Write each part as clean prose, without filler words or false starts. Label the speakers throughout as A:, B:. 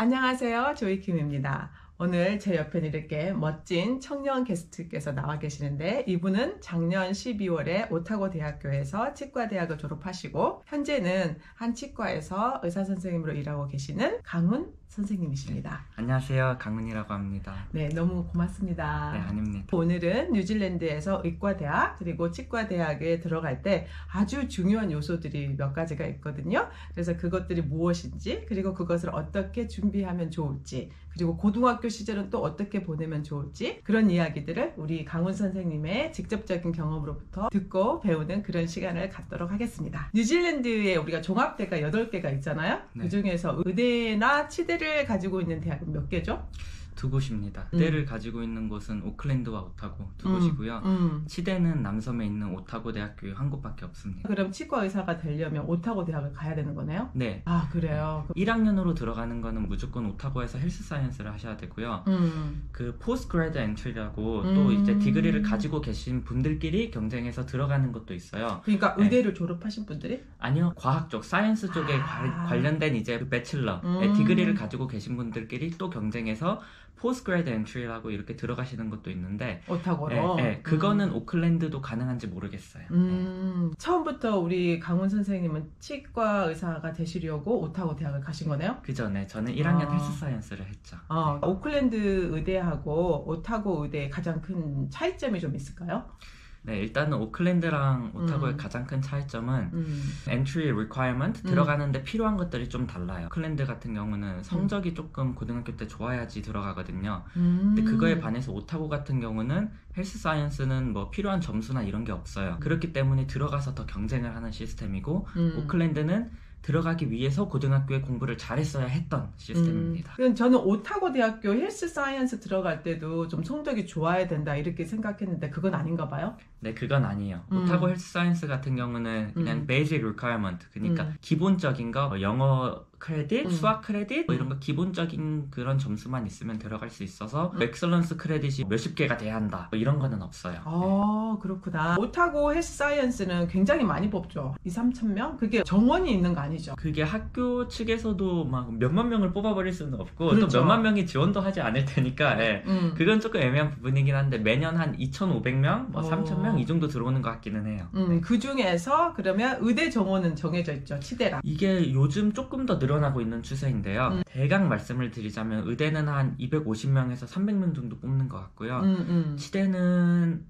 A: 안녕하세요. 조이킴입니다. 오늘 제 옆에는 이렇게 멋진 청년 게스트께서 나와 계시는데 이분은 작년 12월에 오타고 대학교에서 치과대학을 졸업하시고 현재는 한 치과에서 의사선생님으로 일하고 계시는 강훈 선생님이십니다.
B: 안녕하세요. 강훈이라고 합니다.
A: 네, 너무 고맙습니다.
B: 네, 아닙니다.
A: 오늘은 뉴질랜드에서 의과대학 그리고 치과대학에 들어갈 때 아주 중요한 요소들이 몇 가지가 있거든요. 그래서 그것들이 무엇인지 그리고 그것을 어떻게 준비하면 좋을지 그리고 고등학교 시절은 또 어떻게 보내면 좋을지 그런 이야기들을 우리 강훈 선생님의 직접적인 경험으로부터 듣고 배우는 그런 시간을 갖도록 하겠습니다. 뉴질랜드에 우리가 종합대가 8개가 있잖아요.
B: 네.
A: 그 중에서 의대나 치대를 가지고 있는 대학은 몇 개죠?
B: 두 곳입니다. 의대를 가지고 있는 곳은 오클랜드와 오타고 두 곳이고요. 치대는 남섬에 있는 오타고 대학교 한 곳밖에 없습니다.
A: 그럼 치과 의사가 되려면 오타고 대학을 가야 되는 거네요?
B: 네.
A: 아, 그래요?
B: 1학년으로 들어가는 거는 무조건 오타고에서 헬스 사이언스를 하셔야 되고요. 그 포스트그레드 엔트리라고 또 이제 디그리를 가지고 계신 분들끼리 경쟁해서 들어가는 것도 있어요.
A: 그러니까 의대를 졸업하신 분들이?
B: 아니요. 과학 쪽, 사이언스 쪽에 관련된 이제 배칠러, 디그리를 가지고 계신 분들끼리 또 경쟁해서 포스트그레드 엔트리라고 이렇게 들어가시는 것도 있는데
A: 오타고로?
B: 네, 그거는 오클랜드도 가능한지 모르겠어요.
A: 처음부터 우리 강훈 선생님은 치과 의사가 되시려고 오타고 대학을 가신 거네요?
B: 그죠, 네. 저는 1학년 헬스 사이언스를 했죠.
A: 오클랜드 의대하고 오타고 의대의 가장 큰 차이점이 좀 있을까요?
B: 네, 일단은 오클랜드랑 오타고의 가장 큰 차이점은 entry requirement, 들어가는데 필요한 것들이 좀 달라요. 오클랜드 같은 경우는 성적이 조금 고등학교 때 좋아야지 들어가거든요. 근데 그거에 반해서 오타고 같은 경우는 헬스 사이언스는 뭐 필요한 점수나 이런 게 없어요. 그렇기 때문에 들어가서 더 경쟁을 하는 시스템이고 오클랜드는 들어가기 위해서 고등학교에 공부를 잘했어야 했던 시스템입니다.
A: 저는 오타고 대학교 헬스 사이언스 들어갈 때도 좀 성적이 좋아야 된다 이렇게 생각했는데 그건 아닌가 봐요?
B: 네, 그건 아니에요. 오타고 헬스 사이언스 같은 경우는 그냥 basic requirement, 그러니까 기본적인 거, 영어 크레딧, 수학 크레딧 뭐 이런 거 기본적인 그런 점수만 있으면 들어갈 수 있어서 엑셀런스 크레딧이 몇십 개가 돼야 한다 뭐 이런 거는 없어요.
A: 그렇구나. 오타고 헬스 사이언스는 굉장히 많이 뽑죠. 2-3천 명? 그게 정원이 있는 거 아니죠?
B: 그게 학교 측에서도 막 몇만 명을 뽑아버릴 수는 없고
A: 그렇죠.
B: 또 몇만 명이 지원도 하지 않을 테니까 그건 조금 애매한 부분이긴 한데 매년 한 2,500명, 뭐 3,000명 이 정도 들어오는 것 같기는 해요.
A: 그 중에서 그러면 의대 정원은 정해져 있죠. 치대랑.
B: 이게 요즘 조금 더 늘어나고 있는 추세인데요. 대강 말씀을 드리자면 의대는 한 250명에서 300명 정도 뽑는 것 같고요. 치대는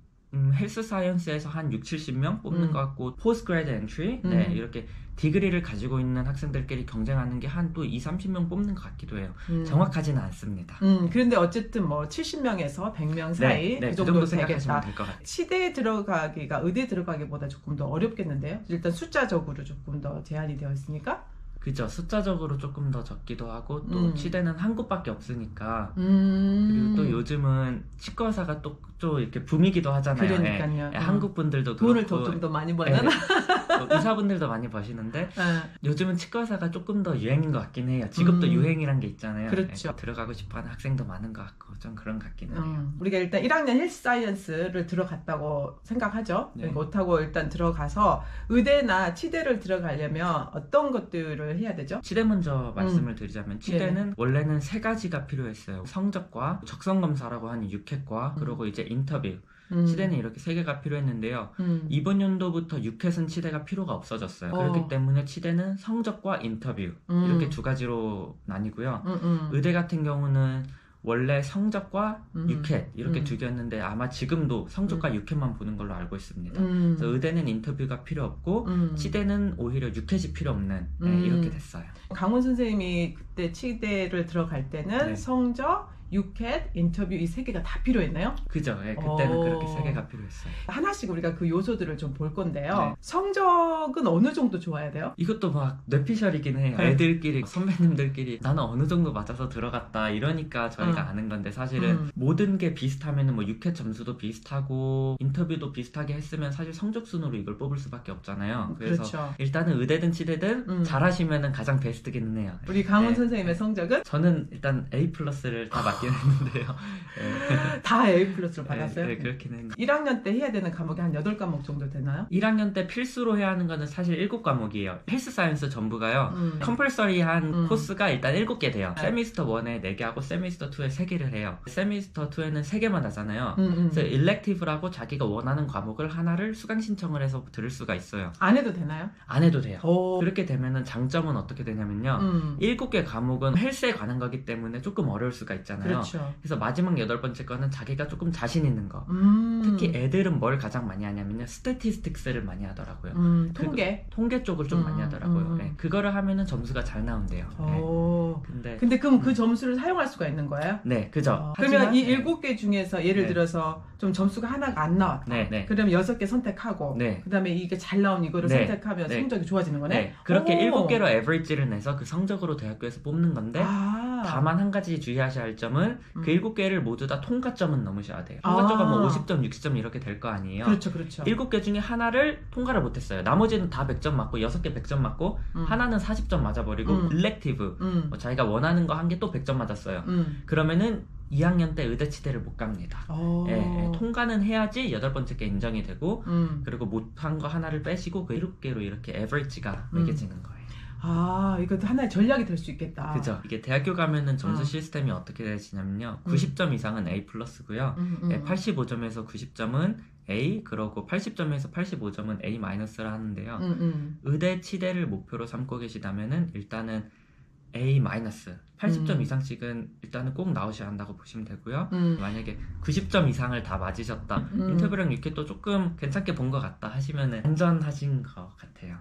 B: 헬스 사이언스에서 한 60-70명 뽑는 것 같고 포스트그레드 엔트리 네, 이렇게 디그리를 가지고 있는 학생들끼리 경쟁하는 게 한 또 20-30명 뽑는 것 같기도 해요. 정확하지는 않습니다.
A: 그런데 어쨌든 뭐 70명에서 100명 사이
B: 네,
A: 그 정도
B: 생각하시면
A: 되겠다.
B: 될 것 같아요.
A: 치대에 들어가기가 의대 들어가기보다 조금 더 어렵겠는데요? 일단 숫자적으로 조금 더 제한이 되어 있으니까?
B: 그죠. 숫자적으로 조금 더 적기도 하고 또 치대는 한 곳밖에 없으니까 그리고 또 요즘은 치과 의사가 또 이렇게 붐이기도 하잖아요.
A: 그러니까요.
B: 한국 분들도
A: 돈을
B: 그렇고
A: 좀 더 많이 벌려나?
B: 의사분들도 많이 버시는데 요즘은 치과 의사가 조금 더 유행인 것 같긴 해요. 직업도 유행이란 게 있잖아요.
A: 그렇죠.
B: 들어가고 싶어하는 학생도 많은 것 같고 좀 그런 것 같기는 해요.
A: 우리가 일단 1학년 헬스 사이언스를 들어갔다고 생각하죠.
B: 네.
A: 그러니까 오타고 일단 들어가서 의대나 치대를 들어가려면 어떤 것들을 해야 되죠?
B: 치대 먼저 말씀을 드리자면 치대는 원래는 3가지가 필요했어요. 성적과 적성검사라고 하는 육회과 그리고 이제 인터뷰. 치대는 이렇게 3개가 필요했는데요. 이번 연도부터 육회는 치대가 필요가 없어졌어요. 그렇기 때문에 치대는 성적과 인터뷰 이렇게 2가지로 나뉘고요. 의대 같은 경우는 원래 성적과 육회 이렇게 2개였는데 아마 지금도 성적과 육회만 보는 걸로 알고 있습니다. 그래서 의대는 인터뷰가 필요 없고 치대는 오히려 육회시 필요 없는 이렇게 됐어요.
A: 강훈 선생님이 그때 치대를 들어갈 때는 성적, 육회, 인터뷰 이 3개가 다 필요했나요?
B: 그죠. 네, 그때는 그렇게 3개가 필요했어요.
A: 하나씩 우리가 그 요소들을 좀 볼 건데요. 성적은 어느 정도 좋아야 돼요?
B: 이것도 막 뇌피셜이긴 해요. 애들끼리 선배님들끼리 나는 어느 정도 맞아서 들어갔다 이러니까 저희가 아는 건데 사실은 모든 게 비슷하면 뭐 육회 점수도 비슷하고 인터뷰도 비슷하게 했으면 사실 성적 순으로 이걸 뽑을 수밖에 없잖아요. 그래서
A: 그렇죠.
B: 일단은 의대든 치대든 잘하시면은 가장 베스트기는 해요.
A: 우리 강훈 선생님의 성적은?
B: 저는 일단 A+를 다 받긴 했는데요.
A: 다 A 플러스로 받았어요?
B: 네, 그렇긴 했는데
A: 1학년 때 해야 되는 과목이 한 8과목 정도 되나요?
B: 1학년 때 필수로 해야 하는 거는 사실 7과목이에요. 헬스 사이언스 전부가요. 컴펄서리한 코스가 일단 7개 돼요. 세미스터 1에 4개 하고 세미스터 2에 3개를 해요. 세미스터 2에는 3개만 하잖아요. 그래서 일렉티브라고 자기가 원하는 과목을 하나를 수강 신청을 해서 들을 수가 있어요.
A: 안 해도 되나요?
B: 안 해도 돼요. 그렇게 되면은 장점은 어떻게 되냐면요. 7개 과목은 헬스에 관한 거기 때문에 조금 어려울 수가 있잖아요.
A: 그렇죠.
B: 그래서 마지막 8번째 거는 자기가 조금 자신 있는 거. 특히 애들은 뭘 가장 많이 하냐면요. 스태티스틱스를 많이 하더라고요.
A: 통계?
B: 통계 쪽을 좀 많이 하더라고요. 네, 그거를 하면은 점수가 잘 나온대요.
A: 근데 그럼 그 점수를 사용할 수가 있는 거예요?
B: 네, 그죠.
A: 그러면 이 7개 중에서 예를 들어서 좀 점수가 하나가 안 나왔다. 그러면 6개 선택하고 그 다음에 이게 잘 나온 이거를 선택하면 성적이 좋아지는 거네?
B: 네, 그렇게 7개로 에버리지를 내서 그 성적으로 대학교에서 뽑는 건데 다만 한 가지 주의하셔야 할 점은 그 7개를 모두 다 통과점은 넘으셔야 돼요. 통과점은 뭐 50점, 60점 이렇게 될 거 아니에요.
A: 그렇죠, 그렇죠.
B: 7개 중에 하나를 통과를 못했어요. 나머지는 다 100점 맞고 6개 100점 맞고 하나는 40점 맞아버리고 일렉티브 뭐 자기가 원하는 거 한 개 또 100점 맞았어요. 그러면은 2학년 때 의대치대를 못 갑니다. 통과는 해야지 8번째 게 인정이 되고 그리고 못한 거 하나를 빼시고 그 7개로 이렇게 에버리지가 매겨지는 거예요.
A: 이것도 하나의 전략이 될 수 있겠다.
B: 그죠. 이게 대학교 가면은 점수 시스템이 어떻게 되시냐면요. 90점 이상은 A 플러스고요. 85점에서 90점은 A, 그러고 80점에서 85점은 A 마이너스를 하는데요. 의대 치대를 목표로 삼고 계시다면은 일단은 A 마이너스 80점 이상씩은 일단은 꼭 나오셔야 한다고 보시면 되고요. 만약에 90점 이상을 다 맞으셨다. 인터뷰랑 UCAT도 조금 괜찮게 본 것 같다 하시면은 안전하신 것 같아요.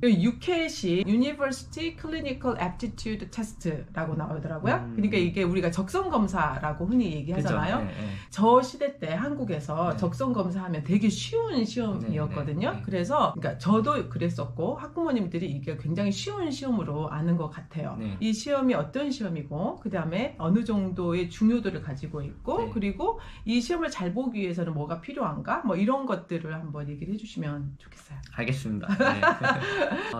A: UCAT이 University Clinical Aptitude Test라고 나오더라고요. 그러니까 이게 우리가 적성검사라고 흔히 얘기하잖아요. 저 시대 때 한국에서 적성검사하면 되게 쉬운 시험이었거든요. 그래서 그러니까 저도 그랬었고 학부모님들이 이게 굉장히 쉬운 시험으로 아는 것 같아요. 이 시험이 어떤 시험이고 그 다음에 어느 정도의 중요도를 가지고 있고 그리고 이 시험을 잘 보기 위해서는 뭐가 필요한가 뭐 이런 것들을 한번 얘기를 해주시면 좋겠어요.
B: 알겠습니다.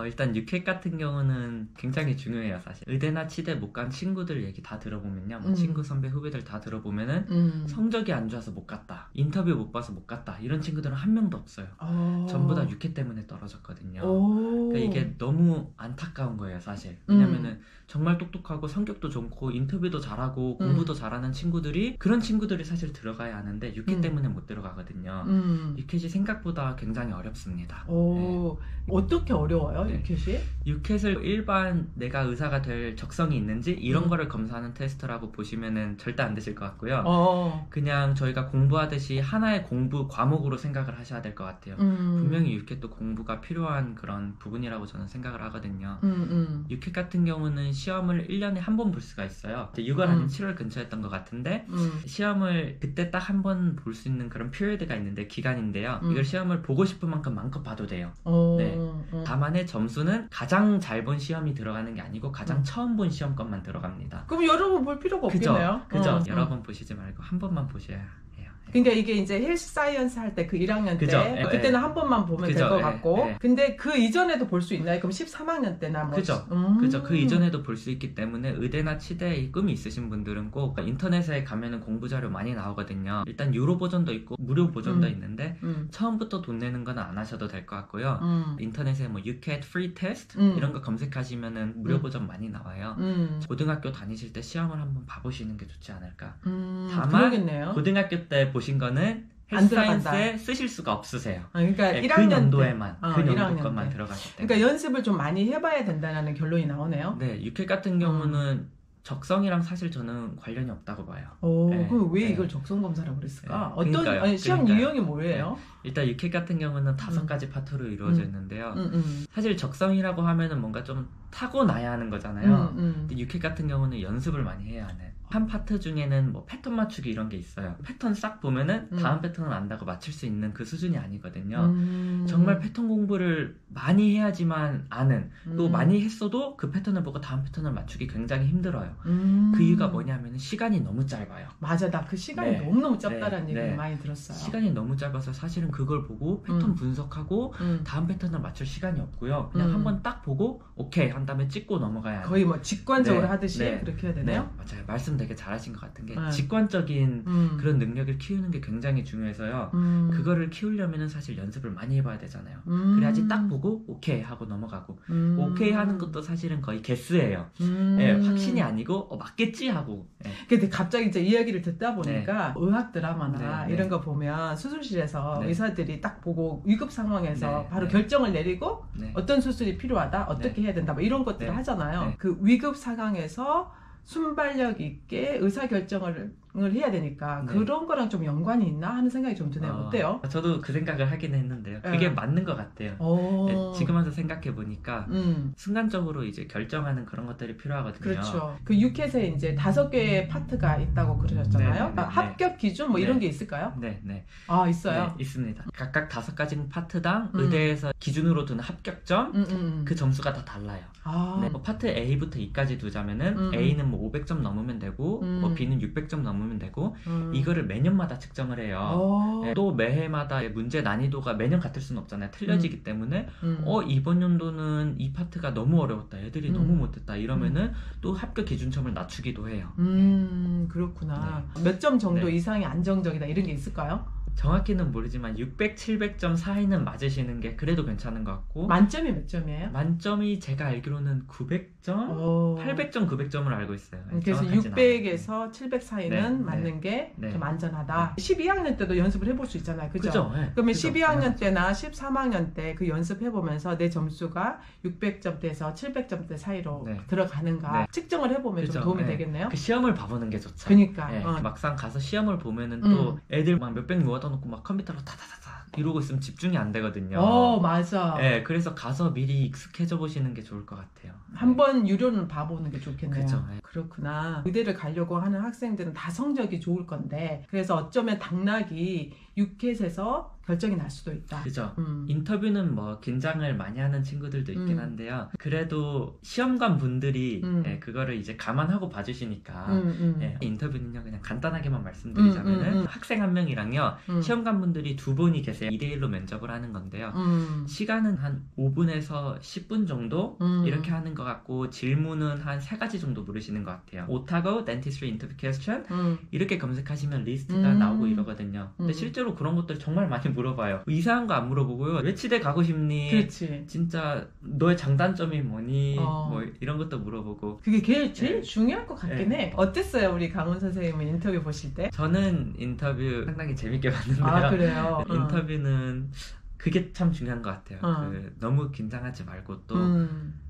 B: 일단 UCAT 같은 경우는 굉장히 중요해요. 사실 의대나 치대 못 간 친구들 얘기 다 들어보면요. 뭐 친구 선배 후배들 다 들어보면은 성적이 안 좋아서 못 갔다, 인터뷰 못 봐서 못 갔다 이런 친구들은 한 명도 없어요. 전부 다 UCAT 때문에 떨어졌거든요. 그러니까 이게 너무 안타까운 거예요. 사실 왜냐면은 정말 똑똑하고 성격도 좋고 인터뷰도 잘하고 공부도 잘하는 친구들이 그런 친구들이 사실 들어가야 하는데 UCAT 때문에 못 들어가거든요. UCAT이 생각보다 굉장히 어렵습니다.
A: 어떻게 어려워요? UCAT이?
B: UCAT을 일반 내가 의사가 될 적성이 있는지 이런 거를 검사하는 테스트라고 보시면은 절대 안 되실 것 같고요. 그냥 저희가 공부하듯이 하나의 공부 과목으로 생각을 하셔야 될 것 같아요. 분명히 UCAT도 공부가 필요한 그런 부분이라고 저는 생각을 하거든요. UCAT 같은 경우는 시험을 1년에 한 번 볼 수가 있어요. 6월 아니면 7월 근처였던 것 같은데 시험을 그때 딱 한 번 볼 수 있는 그런 피리어드가 있는데 기간인데요. 이걸 시험을 보고 싶은 만큼 마음껏 봐도 돼요. 다만의 점수는 가장 잘 본 시험이 들어가는 게 아니고 가장 처음 본 시험 것만 들어갑니다.
A: 그럼 여러 번 볼 필요가 없겠네요.
B: 그죠. 여러 번 보시지 말고 한 번만 보셔야 해요.
A: 그러니까 이게 이제 헬스 사이언스 할 때 그 1학년 때 그때는 한 번만 보면 될 것 같고 근데 그 이전에도 볼 수 있나요? 그럼 13학년 때나 뭐
B: 그죠. 그 이전에도 볼 수 있기 때문에 의대나 치대에 꿈이 있으신 분들은 꼭 인터넷에 가면은 공부 자료 많이 나오거든요. 일단 유료 버전도 있고 무료 버전도 있는데 처음부터 돈 내는 건 안 하셔도 될 것 같고요. 인터넷에 뭐 UCAT free test 이런 거 검색하시면은 무료 버전 많이 나와요. 고등학교 다니실 때 시험을 한번 봐보시는 게 좋지 않을까. 다만
A: 그러겠네요.
B: 고등학교 때 보신 거는 헬스 사이언스에 쓰실 수가 없으세요.
A: 그러니까
B: 네,
A: 1학년
B: 그 연도에만
A: 때.
B: 그 연도 것만 들어가실 때.
A: 그러니까 연습을 좀 많이 해봐야 된다는 결론이 나오네요.
B: 네, UCAT 같은 경우는 적성이랑 사실 저는 관련이 없다고 봐요.
A: 그럼 왜 이걸 적성 검사라고 그랬을까? 어떤 시험 유형이 뭐예요?
B: 일단 UCAT 같은 경우는 5가지 파트로 이루어져 있는데요. 사실 적성이라고 하면은 뭔가 좀 타고나야 하는 거잖아요. 근데 UCAT 같은 경우는 연습을 많이 해야 하는. 한 파트 중에는 뭐 패턴 맞추기 이런 게 있어요. 패턴 싹 보면은 다음 패턴을 안다고 맞출 수 있는 그 수준이 아니거든요. 정말 패턴 공부를 많이 해야지만 아는, 또 많이 했어도 그 패턴을 보고 다음 패턴을 맞추기 굉장히 힘들어요. 그 이유가 뭐냐면 시간이 너무 짧아요.
A: 맞아, 나 그 시간이 너무너무 짧다라는 얘기를 많이 들었어요.
B: 시간이 너무 짧아서 사실은 그걸 보고 패턴 분석하고 다음 패턴을 맞출 시간이 없고요. 그냥 한번 딱 보고 오케이 한 다음에 찍고 넘어가야 해요.
A: 거의 뭐 직관적으로 하듯이 그렇게 해야 되나요?
B: 네, 맞아요. 말씀 되게 잘하신 것 같은 게 직관적인 그런 능력을 키우는 게 굉장히 중요해서요. 그거를 키우려면 사실 연습을 많이 해봐야 되잖아요. 그래야지 딱 보고 오케이 하고 넘어가고 오케이 하는 것도 사실은 거의 개수예요. 예, 확신이 아니고 맞겠지 하고. 예.
A: 근데 갑자기 이제 이야기를 듣다 보니까 의학 드라마나 이런 거 보면 수술실에서 의사들이 딱 보고 위급 상황에서 바로 결정을 내리고 어떤 수술이 필요하다, 어떻게 해야 된다, 뭐 이런 것들을 하잖아요. 그 위급 상황에서 순발력 있게 의사결정을 해야 되니까 그런 거랑 좀 연관이 있나 하는 생각이 좀 드네요. 어때요?
B: 저도 그 생각을 하긴 했는데요. 그게 맞는 것 같아요. 지금 와서 생각해 보니까 순간적으로 이제 결정하는 그런 것들이 필요하거든요.
A: 그렇죠. 그 유켓에 이제 5개의 파트가 있다고 그러셨잖아요. 합격 기준 뭐 이런 게 있을까요?
B: 네.
A: 아, 있어요?
B: 네, 있습니다. 각각 5가지 파트당 의대에서 기준으로 두는 합격점 그 점수가 다 달라요. 네, 뭐 파트 A부터 E까지 두자면은 A는 뭐 500점 넘으면 되고 뭐 B는 600점 넘으면 되고 이거를 매년마다 측정을 해요. 네, 또 매해마다 문제 난이도가 매년 같을 수는 없잖아요. 틀려지기 때문에 이번 연도는 이 파트가 너무 어려웠다, 애들이 너무 못했다 이러면은 또 합격 기준점을 낮추기도 해요.
A: 그렇구나. 몇 점 정도 이상이 안정적이다 이런 게 있을까요?
B: 정확히는 모르지만 600, 700점 사이는 맞으시는 게 그래도 괜찮은 것 같고.
A: 만점이 몇 점이에요?
B: 만점이 제가 알기로는 900점? 800점, 900점을 알고 있어요.
A: 그래서 600에서 700 사이는 맞는 게 좀 안전하다. 12학년 때도 연습을 해볼 수 있잖아요. 그죠? 그러면 12학년 때나 13학년 때 그 연습해보면서 내 점수가 600점대에서 700점대 사이로 들어가는가 측정을 해보면 좀 도움이 되겠네요.
B: 그 시험을 봐보는 게 좋죠.
A: 그러니까.
B: 막상 가서 시험을 보면은 또 애들 막 몇백 모아다 놓고 막 컴퓨터로 다다다다 이러고 있으면 집중이 안 되거든요.
A: 맞아.
B: 네, 그래서 가서 미리 익숙해져 보시는 게 좋을 것 같아요.
A: 한번 유료는 봐보는 게 좋겠네요.
B: 그쵸.
A: 그렇구나. 의대를 가려고 하는 학생들은 다 성적이 좋을 건데 그래서 어쩌면 당락이 유켓에서 결정이 날 수도 있다.
B: 그죠. 인터뷰는 뭐 긴장을 많이 하는 친구들도 있긴 한데요. 그래도 시험관 분들이 그거를 이제 감안하고 봐주시니까 인터뷰는요 그냥 간단하게만 말씀드리자면은 학생 한 명이랑요 시험관 분들이 2분이 계세요. 2대1로 면접을 하는 건데요. 시간은 한 5분에서 10분 정도 이렇게 하는 것 같고 질문은 한 3가지 정도 물으시는 것 같아요. 오타고 dentistry interview question 이렇게 검색하시면 리스트가 나오고 이러거든요. 근데 실제로 그런 것들 정말 많이 물어봐요. 이상한 거 안 물어보고요. 왜 치대 가고 싶니?
A: 그렇지.
B: 진짜 너의 장단점이 뭐니? 뭐 이런 것도 물어보고.
A: 그게 제일 중요할 것 같긴 해. 어땠어요? 우리 강훈 선생님은 인터뷰 보실 때?
B: 저는 인터뷰 상당히 재밌게 봤는데요.
A: 아, 그래요?
B: 인터뷰는 그게 참 중요한 것 같아요. 너무 긴장하지 말고 또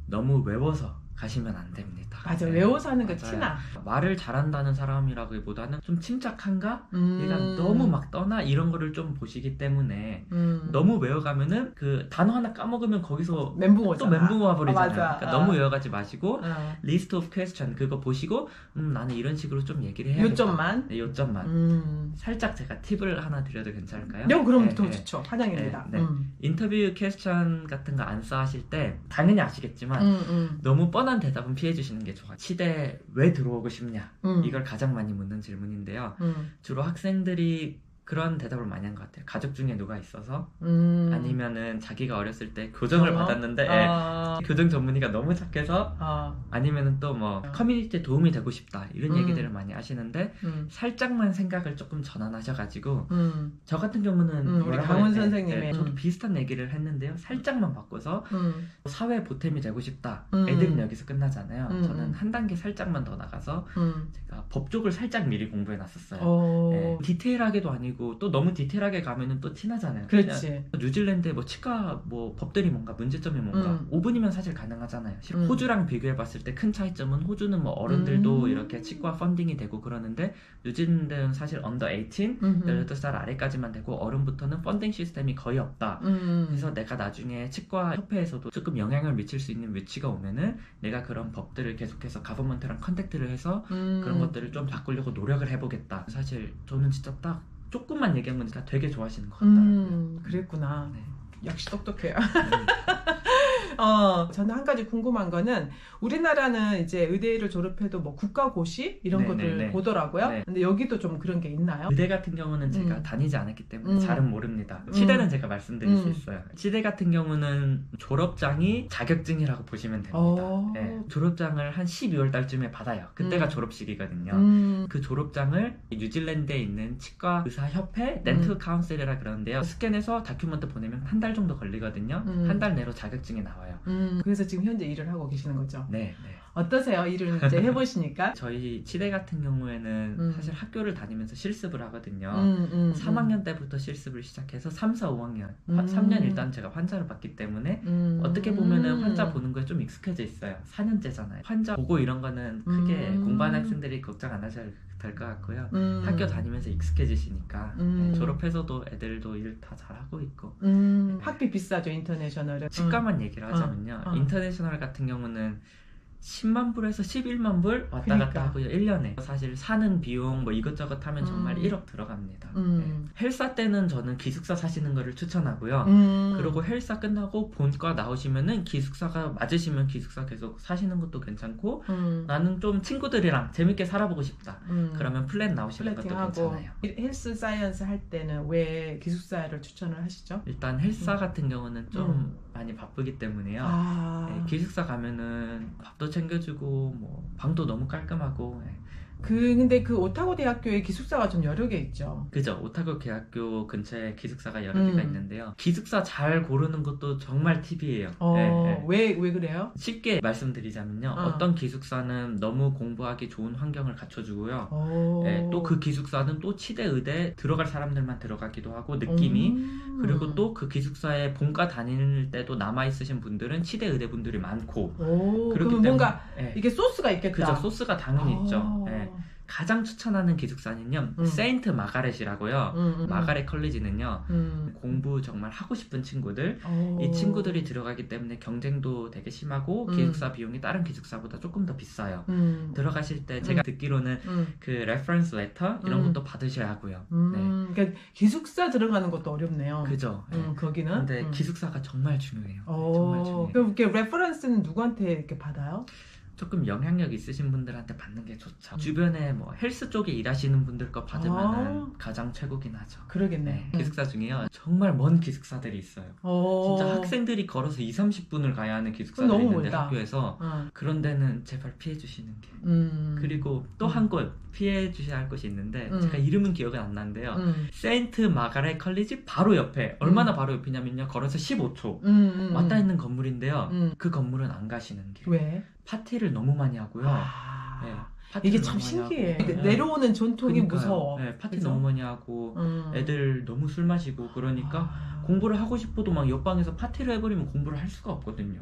B: 너무 외워서 가시면 안 됩니다.
A: 맞아. 외워서 하는 거 티나.
B: 말을 잘한다는 사람이라기보다는 좀 침착한가? 얘가 너무 막 떠나? 이런 거를 좀 보시기 때문에 너무 외워가면은 그 단어 하나 까먹으면 거기서
A: 멘붕 오잖아.
B: 또 멘붕 와버리잖아요. 그러니까 너무 외워가지 마시고 리스트 오브 퀘스천 그거 보시고 나는 이런 식으로 좀 얘기를 해야겠다.
A: 요점만?
B: 네, 요점만. 살짝 제가 팁을 하나 드려도 괜찮을까요?
A: 그럼 더 좋죠. 환영입니다.
B: 인터뷰 퀘스천 같은 거 안 써 하실 때 당연히 아시겠지만 너무 뻔한 대답은 피해 주시는 게 좋아요. 치대 왜 들어오고 싶냐? 이걸 가장 많이 묻는 질문인데요. 주로 학생들이 그런 대답을 많이 한 것 같아요. 가족 중에 누가 있어서 아니면은 자기가 어렸을 때 교정을 받았는데 교정 전문의가 너무 착해서 아니면은 또 뭐 커뮤니티에 도움이 되고 싶다 이런 얘기들을 많이 하시는데 살짝만 생각을 조금 전환하셔가지고 저 같은 경우는
A: 우리 강훈 선생님의
B: 저도 비슷한 얘기를 했는데요. 살짝만 바꿔서 사회 보탬이 되고 싶다. 애들은 여기서 끝나잖아요. 저는 한 단계 살짝만 더 나가서 제가 법 쪽을 살짝 미리 공부해 놨었어요. 디테일하게도 아니고 또 너무 디테일하게 가면은 또 티나잖아요.
A: 그렇지.
B: 뉴질랜드의 뭐 치과 뭐 법들이 뭔가 문제점이 뭔가 5분이면 사실 가능하잖아요. 호주랑 비교해봤을 때 큰 차이점은 호주는 뭐 어른들도 이렇게 치과 펀딩이 되고 그러는데 뉴질랜드는 사실 언더 18, 18살 아래까지만 되고 어른부터는 펀딩 시스템이 거의 없다. 그래서 내가 나중에 치과 협회에서도 조금 영향을 미칠 수 있는 위치가 오면은 내가 그런 법들을 계속해서 가버먼트랑 컨택트를 해서 그런 것들을 좀 바꾸려고 노력을 해보겠다. 사실 저는 진짜 딱 조금만 얘기한 거니까 되게 좋아하시는 것 같더라고요.
A: 그랬구나. 역시 똑똑해요. 저는 한 가지 궁금한 거는 우리나라는 이제 의대를 졸업해도 뭐 국가고시 이런 것들 보더라고요. 네. 근데 여기도 좀 그런 게 있나요?
B: 의대 같은 경우는 제가 다니지 않았기 때문에 잘은 모릅니다. 치대는 제가 말씀드릴 수 있어요. 치대 같은 경우는 졸업장이 자격증이라고 보시면 됩니다. 네. 졸업장을 한 12월 달쯤에 받아요. 그때가 졸업식이거든요. 그 졸업장을 뉴질랜드에 있는 치과 의사 협회 덴틀 카운슬이라 그러는데요. 스캔해서 다큐멘트 보내면 한 달 정도 걸리거든요. 한 달 내로 자격증이 나와요.
A: 그래서 지금 현재 일을 하고 계시는 거죠?
B: 네.
A: 어떠세요? 일을 이제 해보시니까?
B: 저희 치대 같은 경우에는 사실 학교를 다니면서 실습을 하거든요. 3학년 때부터 실습을 시작해서 3, 4, 5학년 3년 일단 제가 환자를 봤기 때문에 어떻게 보면은 환자 보는 거에 좀 익숙해져 있어요. 4년째잖아요. 환자 보고 이런 거는 크게 공부하는 학생들이 걱정 안 하셔도 될 것 같고요. 학교 다니면서 익숙해지시니까 졸업해서도 애들도 일 다 잘하고 있고.
A: 학비 비싸죠, 인터내셔널은.
B: 치과만 얘기를 하자면요. 인터내셔널 같은 경우는 10만 불에서 11만 불 왔다 갔다 하고요. 1년에 사실 사는 비용 뭐 이것저것 하면 정말 1억 들어갑니다. 네. 헬사 때는 저는 기숙사 사시는 거를 추천하고요. 그리고 헬사 끝나고 본과 나오시면은 기숙사가 맞으시면 기숙사 계속 사시는 것도 괜찮고 나는 좀 친구들이랑 재밌게 살아보고 싶다. 그러면 플랫 나오시는 것도 괜찮아요.
A: 헬스 사이언스 할 때는 왜 기숙사를 추천을 하시죠?
B: 일단 헬사 같은 경우는 좀 많이 바쁘기 때문에요. 네, 기숙사 가면은 밥도 챙겨주고 뭐 방도 너무 깔끔하고. 네.
A: 근데 그 오타고 대학교에 기숙사가 좀 여러 개 있죠.
B: 그죠. 오타고 대학교 근처에 기숙사가 여러 개가 있는데요. 기숙사 잘 고르는 것도 정말 팁이에요. 네.
A: 왜 그래요?
B: 쉽게 말씀드리자면요. 어떤 기숙사는 너무 공부하기 좋은 환경을 갖춰주고요. 네, 또 그 기숙사는 또 치대 의대 들어갈 사람들만 들어가기도 하고 느낌이. 그리고 또 그 기숙사에 본과 다닐 때도 남아있으신 분들은 치대 의대 분들이 많고.
A: 그렇기 때문에 뭔가 이게 소스가 있겠다.
B: 그죠. 소스가 당연히 있죠. 네. 가장 추천하는 기숙사는요 세인트 마가렛이라고요. 마가렛 컬리지는요 공부 정말 하고 싶은 친구들 이 친구들이 들어가기 때문에 경쟁도 되게 심하고 기숙사 비용이 다른 기숙사보다 조금 더 비싸요. 들어가실 때 제가 듣기로는 그 레퍼런스 레터 이런 것도 받으셔야 하고요. 네.
A: 그러니까 기숙사 들어가는 것도 어렵네요.
B: 그죠.
A: 거기는.
B: 근데 기숙사가 정말 중요해요. 정말 중요해요.
A: 그럼 이렇게 레퍼런스는 누구한테 이렇게 받아요?
B: 조금 영향력 있으신 분들한테 받는 게 좋죠. 주변에 뭐 헬스 쪽에 일하시는 분들 거 받으면 가장 최고긴 하죠.
A: 그러겠네.
B: 네. 기숙사 중에요. 정말 먼 기숙사들이 있어요. 진짜 학생들이 걸어서 2-30분을 가야 하는 기숙사들이 있는데 멀다. 학교에서 그런 데는 제발 피해 주시는 게. 그리고 또 한 곳 피해 주셔야 할 곳이 있는데 제가 이름은 기억은 안 나는데요. 세인트 마가렛 컬리지 바로 옆에 얼마나 바로 옆이냐면요. 걸어서 15초 왔다 있는 건물인데요. 그 건물은 안 가시는 게.
A: 왜?
B: 파티를 너무 많이 하고요. 네,
A: 이게 참 신기해. 내려오는 전통이 무서워.
B: 네, 파티
A: 그래서?
B: 너무 많이 하고 애들 너무 술 마시고 그러니까 공부를 하고 싶어도 막 옆방에서 파티를 해버리면 공부를 할 수가 없거든요.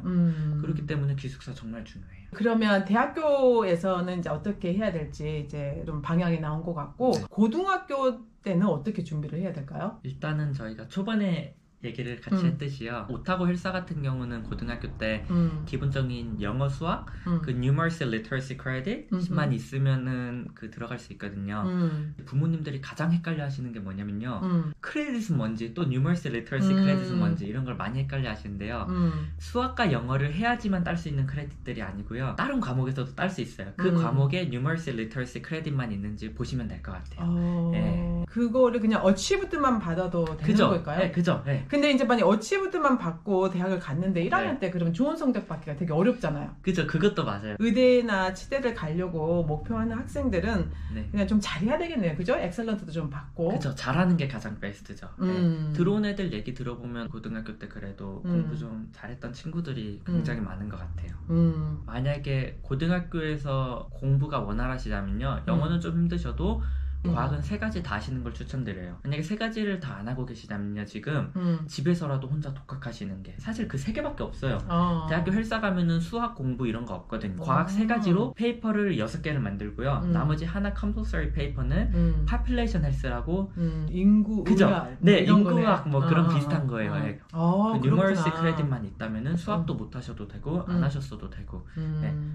B: 그렇기 때문에 기숙사 정말 중요해요.
A: 그러면 대학교에서는 이제 어떻게 해야 될지 이제 좀 방향이 나온 것 같고 고등학교 때는 어떻게 준비를 해야 될까요?
B: 일단은 저희가 초반에 얘기를 같이 했듯이요. 오타고 헬사 같은 경우는 고등학교 때 기본적인 영어 수학, 그 Numeracy Literacy Credit만 있으면은 그 들어갈 수 있거든요. 부모님들이 가장 헷갈려 하시는 게 뭐냐면요. 크레딧은 뭔지 또 Numeracy Literacy Credit은 뭔지 이런 걸 많이 헷갈려 하시는데요. 수학과 영어를 해야지만 딸 수 있는 크레딧들이 아니고요. 다른 과목에서도 딸 수 있어요. 그 과목에 Numeracy Literacy Credit만 있는지 보시면 될 것 같아요. 네.
A: 그거를 그냥 어치브드만 받아도 되는 걸까요?
B: 네, 그죠. 네.
A: 근데 이제 만약 어치브드만 받고 대학을 갔는데 1학년 때 그러면 좋은 성적 받기가 되게 어렵잖아요.
B: 그죠. 그것도 맞아요.
A: 의대나 치대를 가려고 목표하는 학생들은 그냥 좀 잘해야 되겠네요. 그죠? 엑셀런트도 좀 받고.
B: 그죠. 잘하는 게 가장 베스트죠. 들어온 애들 얘기 들어보면 고등학교 때 그래도 공부 좀 잘했던 친구들이 굉장히 많은 것 같아요. 만약에 고등학교에서 공부가 원활하시다면요. 영어는 좀 힘드셔도 과학은 3가지 다 하시는 걸 추천드려요. 만약에 3가지를 다 안 하고 계시다면요. 지금 집에서라도 혼자 독학하시는 게 사실 그 3개밖에 없어요. 대학교 헬사 가면은 수학 공부 이런 거 없거든요. 과학 3가지로 페이퍼를 6개를 만들고요. 나머지 하나 컴퍼서리 페이퍼는 Population Health라고
A: 인구
B: 그죠?
A: 의학
B: 네,
A: 이런
B: 인구학 뭐 그런 비슷한 거예요. 그 Numeracy
A: 그렇구나.
B: 크레딧만 있다면은 수학도 못 하셔도 되고 안 하셨어도 되고.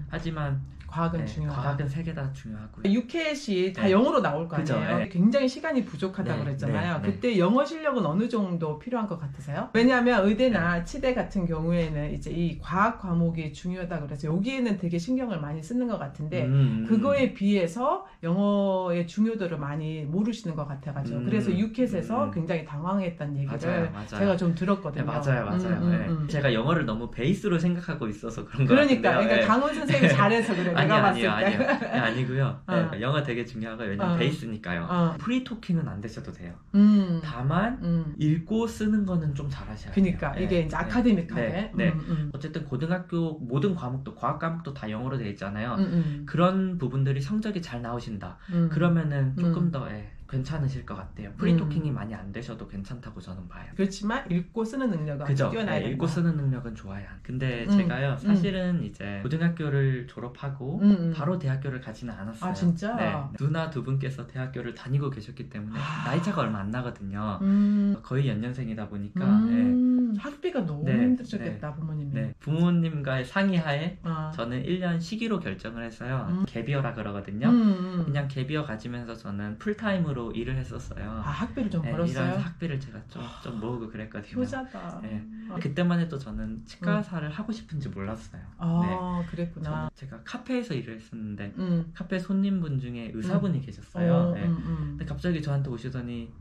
B: 하지만
A: 과학은 중요하다.
B: 과학은 3개 다 중요하고요.
A: 유켓이 다 영어로 나올 거 아니에요?
B: 그죠,
A: 아니에요.
B: 네.
A: 굉장히 시간이 부족하다고
B: 네,
A: 그랬잖아요.
B: 네, 네.
A: 그때 영어 실력은 어느 정도 필요한 것 같으세요? 왜냐하면 의대나 치대 같은 경우에는 이제 이 과학 과목이 중요하다고 그래서 여기에는 되게 신경을 많이 쓰는 것 같은데 그거에 비해서 영어의 중요도를 많이 모르시는 것 같아가지고 그래서 유켓에서 굉장히 당황했다는 얘기를
B: 맞아요.
A: 제가 좀 들었거든요.
B: 네, 맞아요. 제가 영어를 너무 베이스로 생각하고 있어서 그런 거
A: 그러니까,
B: 같은데요.
A: 그러니까 강원 선생님이 잘해서 그래. 내가 봤을 때.
B: 아니고요. 영어 되게 중요하고 왜냐면 베이스니까요. 프리토킹은 안 되셔도 돼요. 다만 읽고 쓰는 거는 좀 잘하셔야 돼요.
A: 그러니까 이게 이제 아카데믹하게.
B: 어쨌든 고등학교 모든 과목도 과학 과목도 다 영어로 되어 있잖아요. 그런 부분들이 성적이 잘 나오신다. 그러면은 조금 더 괜찮으실 것 같아요. 프리토킹이 많이 안 되셔도 괜찮다고 저는 봐요.
A: 그렇지만 읽고 쓰는 능력은
B: 그죠?
A: 뛰어나야 된다.
B: 읽고 쓰는 능력은 좋아야. 근데 제가요 사실은 이제 고등학교를 졸업하고 바로 대학교를 가지는 않았어요.
A: 아 진짜?
B: 네. 누나 두 분께서 대학교를 다니고 계셨기 때문에 나이차가 얼마 안 나거든요. 거의 연년생이다 보니까
A: 학비가 너무 힘드셨겠다 부모님이.
B: 네. 부모님과의 상의하에 저는 1년 시기로 결정을 했어요. 갭이어라 그러거든요. 그냥 갭이어 가지면서 저는 풀타임으로 일을 했었어요.
A: 아 학비를 좀 벌었어요?
B: 이런 학비를 제가 좀 모으고 그랬거든요.
A: 효자다.
B: 네. 그때만 해도 저는 치과사를 하고 싶은지 몰랐어요.
A: 아 그랬구나.
B: 제가 카페에서 일을 했었는데 카페 손님분 중에 의사분이 계셨어요. 근데 갑자기 저한테 오시더니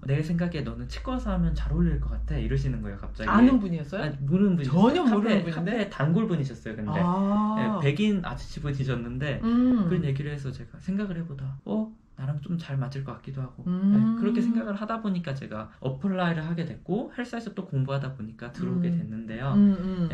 B: 내 생각에 너는 치과사 하면 잘 어울릴 것 같아 이러시는 거예요. 갑자기.
A: 아는 분이었어요?
B: 아니, 모르는 분이셨어요.
A: 전혀 모르는 분인데?
B: 카페 단골 분이셨어요. 근데 백인 아저씨 분이셨는데 그런 얘기를 해서 제가 생각을 해보다 나랑 좀 잘 맞을 것 같기도 하고 그렇게 생각을 하다 보니까 제가 어플라이를 하게 됐고 헬스에서 또 공부하다 보니까 들어오게 됐는데요.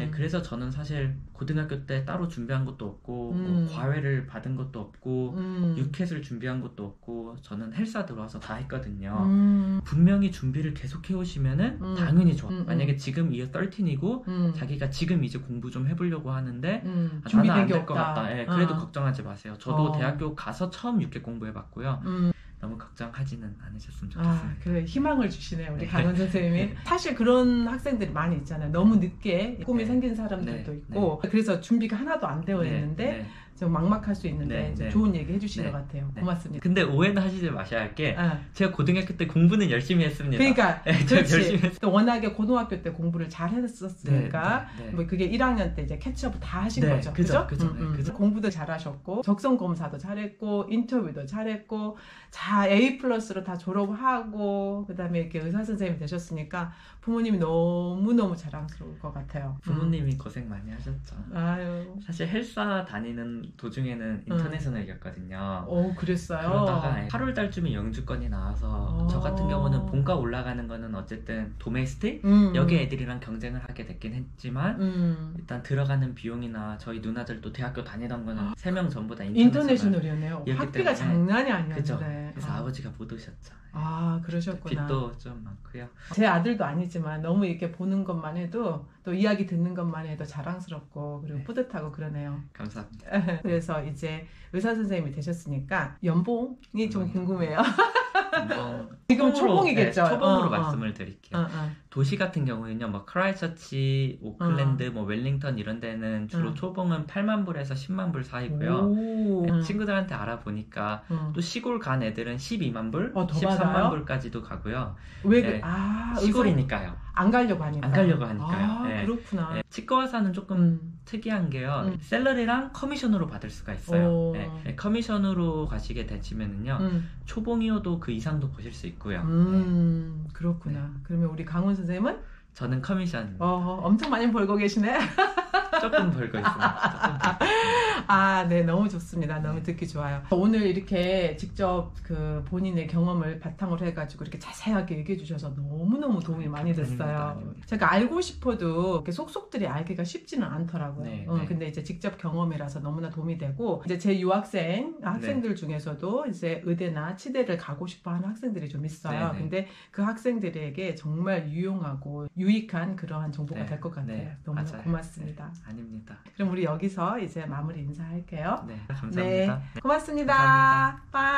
B: 그래서 저는 사실 고등학교 때 따로 준비한 것도 없고 뭐 과외를 받은 것도 없고 유켓을 준비한 것도 없고 저는 헬스에 들어와서 다 했거든요. 분명히 준비를 계속 해오시면은 당연히 좋아. 만약에 지금 이어 13이고 자기가 지금 이제 공부 좀 해보려고 하는데 나는 안 될 것 같다. 그래도 걱정하지 마세요. 저도 대학교 가서 처음 유켓 공부해봤고요. 너무 걱정하지는 않으셨으면 좋겠습니다.
A: 그래 희망을 주시네 우리 강원 선생님이. 사실 그런 학생들이 많이 있잖아요. 너무 늦게 꿈이 생긴 사람들도 있고 그래서 준비가 하나도 안 되어 있는데 좀 막막할 수 있는데 좋은 얘기 해주신 것 같아요. 고맙습니다.
B: 근데 오해는 하시지 마셔야 할 게 제가 고등학교 때 공부는 열심히 했습니다.
A: 그러니까 그렇지. 또 워낙에 고등학교 때 공부를 잘 했었으니까 뭐 그게 1학년 때 이제 캐치업 다 하신 거죠. 그죠? 그죠? 공부도 잘하셨고 적성 검사도 잘했고 인터뷰도 잘했고 A+로 다 졸업하고 그다음에 이렇게 의사 선생님이 되셨으니까 부모님이 너무너무 자랑스러울 것 같아요.
B: 부모님이 고생 많이 하셨죠.
A: 아유.
B: 사실 헬사 다니는 도중에는 인터넷을 이겼거든요.
A: 그랬어요?
B: 그러다가 8월 달쯤에 영주권이 나와서 저 같은 경우는 본과 올라가는 거는 어쨌든 도메스틱? 여기 애들이랑 경쟁을 하게 됐긴 했지만 일단 들어가는 비용이나 저희 누나들도 대학교 다니던 거는 3명 전부 다
A: 인터내셔널이었네요. 학비가 장난이 아니었는데.
B: 그죠? 그래서 아버지가 못 오셨죠.
A: 그러셨구나.
B: 빚도 좀 많고요.
A: 제 아들도 아니지만 너무 이렇게 보는 것만 해도 또 이야기 듣는 것만 해도 자랑스럽고 그리고 뿌듯하고 그러네요.
B: 감사합니다.
A: 그래서 이제 의사 선생님이 되셨으니까 연봉이 좀 궁금해요. 지금 초봉이겠죠?
B: 초봉으로 말씀을 드릴게요. 도시 같은 경우에는요, 뭐 크라이처치, 오클랜드, 뭐 웰링턴 이런 데는 주로 초봉은 8만 불에서 10만 불 사이고요. 친구들한테 알아보니까 또 시골 간 애들은 12만 불, 13만 불까지도 가고요.
A: 왜
B: 시골이니까요.
A: 안 가려고 하니까요. 그렇구나.
B: 치과의사는 조금 특이한 게요. 샐러리랑 커미션으로 받을 수가 있어요. 커미션으로 가시게 되시면은요, 초봉이어도 그 이상도 보실 수 있고요.
A: 그렇구나. 그러면 우리 강원 선생님은?
B: 저는 커미션.
A: 엄청 많이 벌고 계시네.
B: 조금 벌고 있습니다.
A: 네, 너무 좋습니다. 너무 듣기 좋아요. 오늘 이렇게 직접 그 본인의 경험을 바탕으로 해가지고 이렇게 자세하게 얘기해 주셔서 너무너무 도움이 많이 됐어요. 제가 알고 싶어도 이렇게 속속들이 알기가 쉽지는 않더라고요. 근데 이제 직접 경험이라서 너무나 도움이 되고, 이제 제 학생들 중에서도 이제 의대나 치대를 가고 싶어 하는 학생들이 좀 있어요. 근데 그 학생들에게 정말 유용하고 유익한 그러한 정보가 될 것 같아요. 너무나 고맙습니다.
B: 아닙니다.
A: 그럼 우리 여기서 이제 마무리 인사할게요.
B: 감사합니다.
A: 고맙습니다. 빠이.